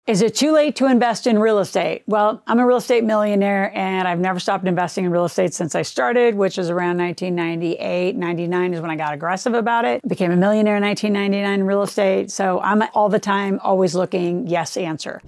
Is it too late to invest in real estate? Well, I'm a real estate millionaire and I've never stopped investing in real estate since I started, which is around 1998, 99 is when I got aggressive about it. Became a millionaire in 1999 in real estate. So I'm all the time always looking yes answer.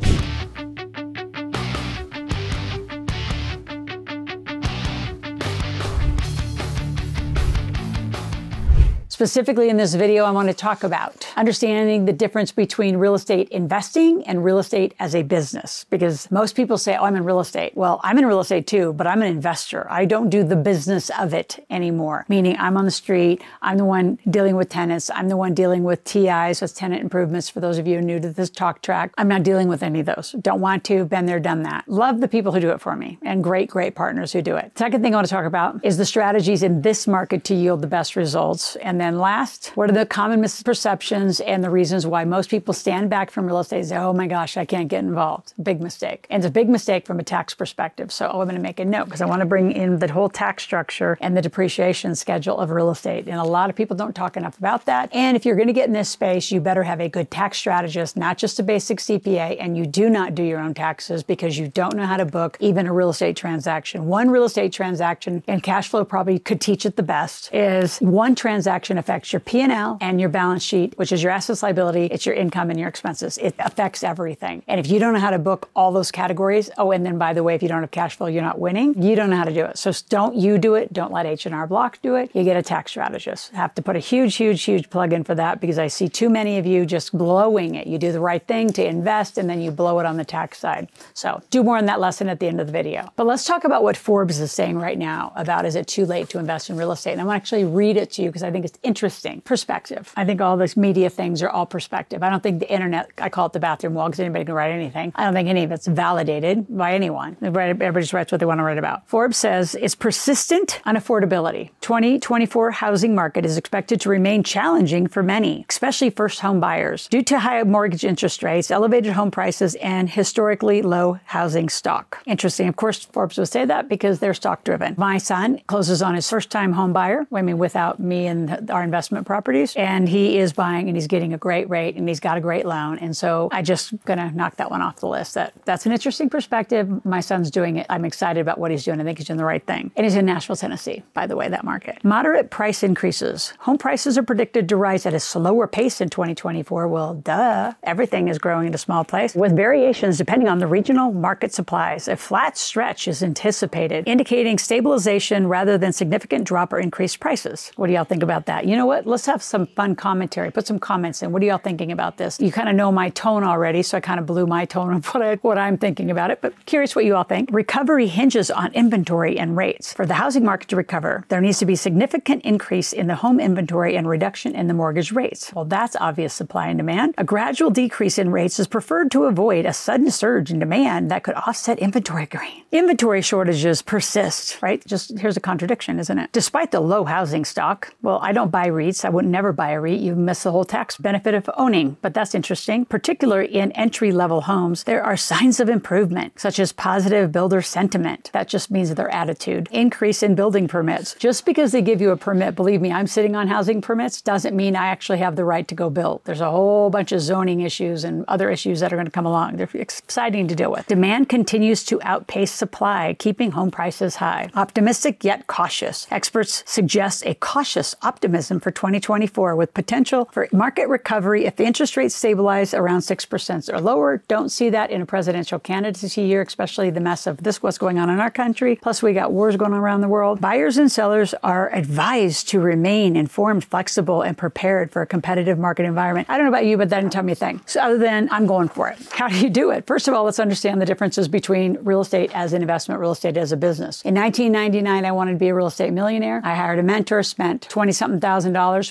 Specifically in this video, I want to talk about understanding the difference between real estate investing and real estate as a business. Because most people say, oh, I'm in real estate. Well, I'm in real estate too, but I'm an investor. I don't do the business of it anymore. Meaning I'm on the street. I'm the one dealing with tenants. I'm the one dealing with TIs, with tenant improvements. For those of you new to this talk track, I'm not dealing with any of those. Don't want to, been there, done that. Love the people who do it for me and great partners who do it. Second thing I want to talk about is the strategies in this market to yield the best results. And then last, what are the common misperceptions and the reasons why most people stand back from real estate and say, oh my gosh, I can't get involved. Big mistake. And it's a big mistake from a tax perspective. So I'm going to make a note because I want to bring in the whole tax structure and the depreciation schedule of real estate. And a lot of people don't talk enough about that. And if you're going to get in this space, you better have a good tax strategist, not just a basic CPA, and you do not do your own taxes because you don't know how to book even a real estate transaction. One real estate transaction, and cash flow probably could teach it the best, is one transaction affects your P&L and your balance sheet, which is your assets, liability, it's your income and your expenses. It affects everything. And if you don't know how to book all those categories, oh, and then by the way, if you don't have cash flow, you're not winning, you don't know how to do it. So don't you do it. Don't let H&R Block do it. You get a tax strategist. Have to put a huge plug in for that because I see too many of you just blowing it. You do the right thing to invest and then you blow it on the tax side. So do more on that lesson at the end of the video. But let's talk about what Forbes is saying right now about is it too late to invest in real estate? And I want to actually read it to you because I think it's interesting. Perspective. I think all these media things are all perspective. I don't think the internet, I call it the bathroom wall because anybody can write anything. I don't think any of it's validated by anyone. Everybody just writes what they want to write about. Forbes says it's persistent unaffordability. 2024 housing market is expected to remain challenging for many, especially first home buyers, due to high mortgage interest rates, elevated home prices, and historically low housing stock. Interesting. Of course, Forbes would say that because they're stock driven. My son closes on his first time home buyer, I mean, without me and our investment properties, and he is buying and he's getting a great rate and he's got a great loan. And so I just gonna knock that one off the list. That's an interesting perspective. My son's doing it. I'm excited about what he's doing. I think he's doing the right thing. And he's in Nashville, Tennessee, by the way, that market. Moderate price increases. Home prices are predicted to rise at a slower pace in 2024. Well, duh. Everything is growing at a small pace with variations depending on the regional market supplies. A flat stretch is anticipated, indicating stabilization rather than significant drop or increased prices. What do y'all think about that? You know what? Let's have some fun commentary. Put some comments in. What are y'all thinking about this? You kind of know my tone already, so I kind of blew my tone of what I'm thinking about it, but curious what you all think. Recovery hinges on inventory and rates. For the housing market to recover, there needs to be significant increase in the home inventory and reduction in the mortgage rates. Well, that's obvious supply and demand. A gradual decrease in rates is preferred to avoid a sudden surge in demand that could offset inventory gain. Inventory shortages persist, right? Just here's a contradiction, isn't it? Despite the low housing stock, well, I don't buy REITs. I would never buy a REIT. You miss the whole tax benefit of owning, but that's interesting. Particularly in entry-level homes, there are signs of improvement, such as positive builder sentiment. That just means their attitude. Increase in building permits. Just because they give you a permit, believe me, I'm sitting on housing permits, doesn't mean I actually have the right to go build. There's a whole bunch of zoning issues and other issues that are going to come along. They're exciting to deal with. Demand continues to outpace supply, keeping home prices high. Optimistic yet cautious. Experts suggest a cautious optimism for 2024 with potential for market recovery if the interest rates stabilize around 6% or lower. Don't see that in a presidential candidacy year, especially the mess of what's going on in our country. Plus, we got wars going on around the world. Buyers and sellers are advised to remain informed, flexible, and prepared for a competitive market environment. I don't know about you, but that didn't tell me a thing. So other than I'm going for it. How do you do it? First of all, let's understand the differences between real estate as an investment, real estate as a business. In 1999, I wanted to be a real estate millionaire. I hired a mentor, spent $20-something thousand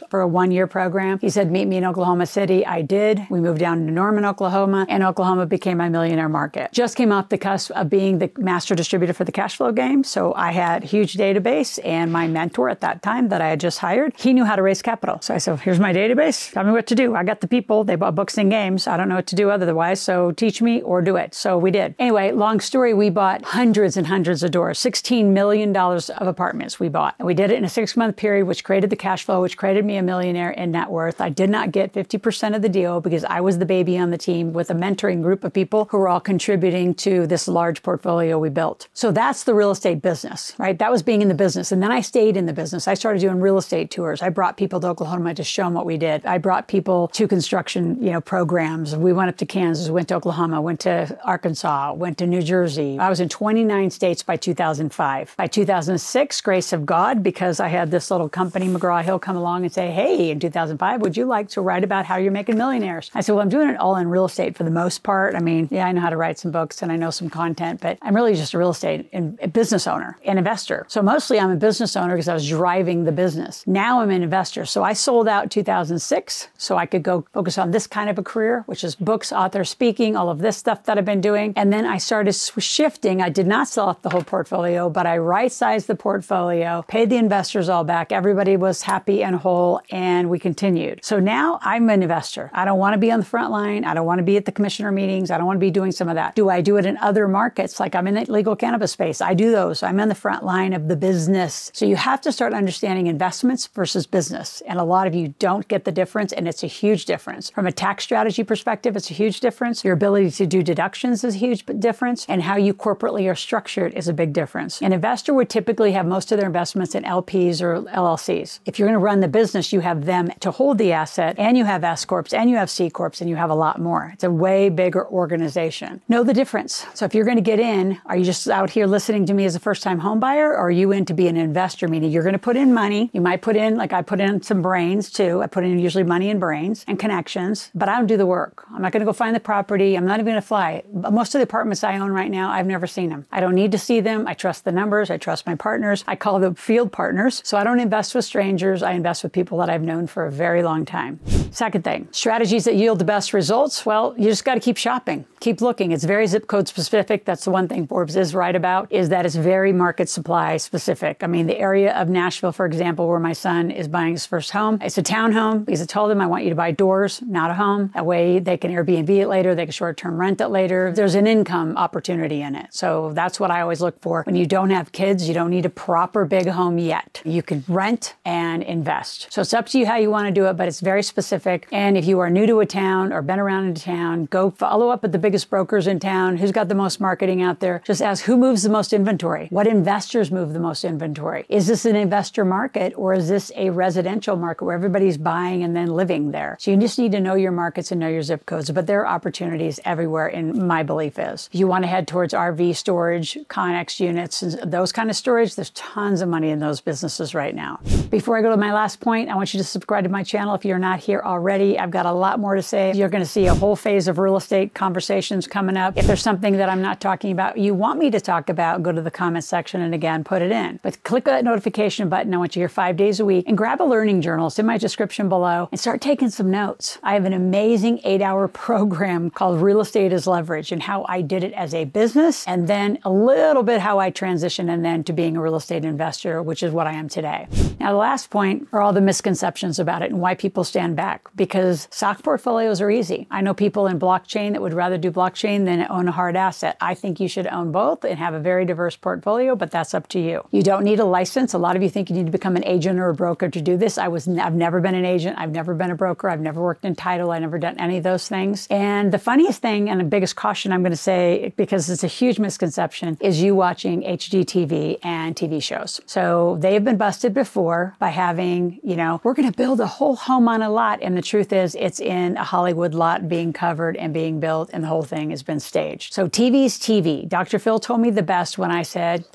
for a one-year program. He said, meet me in Oklahoma City. I did. We moved down to Norman, Oklahoma, and Oklahoma became my millionaire market. Just came off the cusp of being the master distributor for the cash flow game. So I had a huge database, and my mentor at that time that I had just hired, he knew how to raise capital. So I said, here's my database. Tell me what to do. I got the people. They bought books and games. I don't know what to do otherwise. So teach me or do it. So we did. Anyway, long story, we bought hundreds and hundreds of doors, $16 million of apartments we bought. And we did it in a 6-month period, which created the cash flow flow, which created me a millionaire in net worth. I did not get 50% of the deal because I was the baby on the team with a mentoring group of people who were all contributing to this large portfolio we built. So that's the real estate business, right? That was being in the business. And then I stayed in the business. I started doing real estate tours. I brought people to Oklahoma to show them what we did. I brought people to construction, programs. We went up to Kansas, went to Oklahoma, went to Arkansas, went to New Jersey. I was in 29 states by 2005. By 2006, grace of God, because I had this little company, McGraw-Hill, come along and say, hey, in 2005, would you like to write about how you're making millionaires? I said, well, I'm doing it all in real estate for the most part. I mean, yeah, I know how to write some books and I know some content, but I'm really just a real estate and a business owner, an investor. So mostly I'm a business owner because I was driving the business. Now I'm an investor. So I sold out in 2006 so I could go focus on this kind of a career, which is books, author, speaking, all of this stuff that I've been doing. And then I started shifting. I did not sell off the whole portfolio, but I right-sized the portfolio, paid the investors all back. Everybody was happy and whole, and we continued. So now I'm an investor. I don't want to be on the front line. I don't want to be at the commissioner meetings. I don't want to be doing some of that. Do I do it in other markets? Like I'm in the legal cannabis space. I do those. I'm on the front line of the business. So you have to start understanding investments versus business. And a lot of you don't get the difference, and it's a huge difference. From a tax strategy perspective, it's a huge difference. Your ability to do deductions is a huge difference, and how you corporately are structured is a big difference. An investor would typically have most of their investments in LPs or LLCs. If you're going to run the business, you have them to hold the asset, and you have S Corps, and you have C Corps, and you have a lot more. It's a way bigger organization. Know the difference. So if you're going to get in, are you just out here listening to me as a first-time home buyer, or are you in to be an investor? Meaning you're going to put in money. You might put in, like I put in some brains too. I put in usually money and brains and connections, but I don't do the work. I'm not going to go find the property. I'm not even going to fly. Most of the apartments I own right now, I've never seen them. I don't need to see them. I trust the numbers. I trust my partners. I call them field partners. So I don't invest with strangers. I invest with people that I've known for a very long time. Second thing, strategies that yield the best results. Well, you just got to keep shopping. Keep looking. It's very zip code specific. That's the one thing Forbes is right about, is that it's very market supply specific. I mean, the area of Nashville, for example, where my son is buying his first home, it's a townhome because I told him I want you to buy doors, not a home. That way they can Airbnb it later. They can short-term rent it later. There's an income opportunity in it. So that's what I always look for. When you don't have kids, you don't need a proper big home yet. You can rent and invest. So it's up to you how you want to do it, but it's very specific. And if you are new to a town or been around in a town, go follow up with the biggest brokers in town. Who's got the most marketing out there? Just ask who moves the most inventory. What investors move the most inventory? Is this an investor market, or is this a residential market where everybody's buying and then living there? So you just need to know your markets and know your zip codes, but there are opportunities everywhere, in my belief is. If you want to head towards RV storage, Connex units, and those kind of storage, there's tons of money in those businesses right now. Before I go to my last point, I want you to subscribe to my channel if you're not here already. I've got a lot more to say. You're going to see a whole phase of real estate conversations coming up. If there's something that I'm not talking about, you want me to talk about, go to the comment section and again, put it in. But click that notification button. I want you here 5 days a week, and grab a learning journal. It's in my description below, and start taking some notes. I have an amazing 8-hour program called Real Estate is Leverage, and how I did it as a business, and then a little bit how I transitioned and then to being a real estate investor, which is what I am today. Now, the last point are all the misconceptions about it and why people stand back, because stock portfolios are easy. I know people in blockchain that would rather do blockchain than own a hard asset. I think you should own both and have a very diverse portfolio, but that's up to you. You don't need a license. A lot of you think you need to become an agent or a broker to do this. I've never been an agent. I've never been a broker. I've never worked in title. I've never done any of those things. And the funniest thing and the biggest caution I'm going to say, because it's a huge misconception, is you watching HGTV and TV shows. So they've been busted before by having, we're going to build a whole home on a lot. And the truth is it's in a Hollywood lot being covered and being built, and the whole thing has been staged. So TV's TV. Dr. Phil told me the best when I said,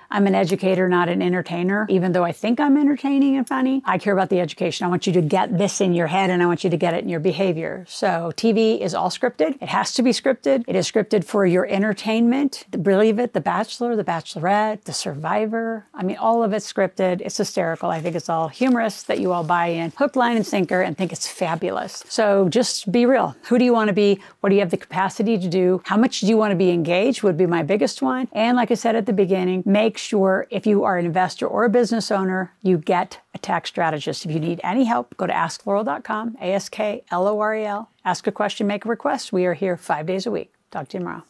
I'm an educator, not an entertainer. Even though I think I'm entertaining and funny, I care about the education. I want you to get this in your head, and I want you to get it in your behavior. So TV is all scripted. It has to be scripted. It is scripted for your entertainment. Believe it, The Bachelor, The Bachelorette, The Survivor. I mean, all of it's scripted. It's hysterical. I think it's all humorous that you all buy in hook, line, and sinker and think it's fabulous. So just be real. Who do you want to be? What do you have the capacity to do? How much do you want to be engaged would be my biggest one. And like I said at the beginning, make sure if you are an investor or a business owner, you get a tax strategist. If you need any help, go to askloral.com, ASKLOREL. Ask a question, make a request. We are here 5 days a week. Talk to you tomorrow.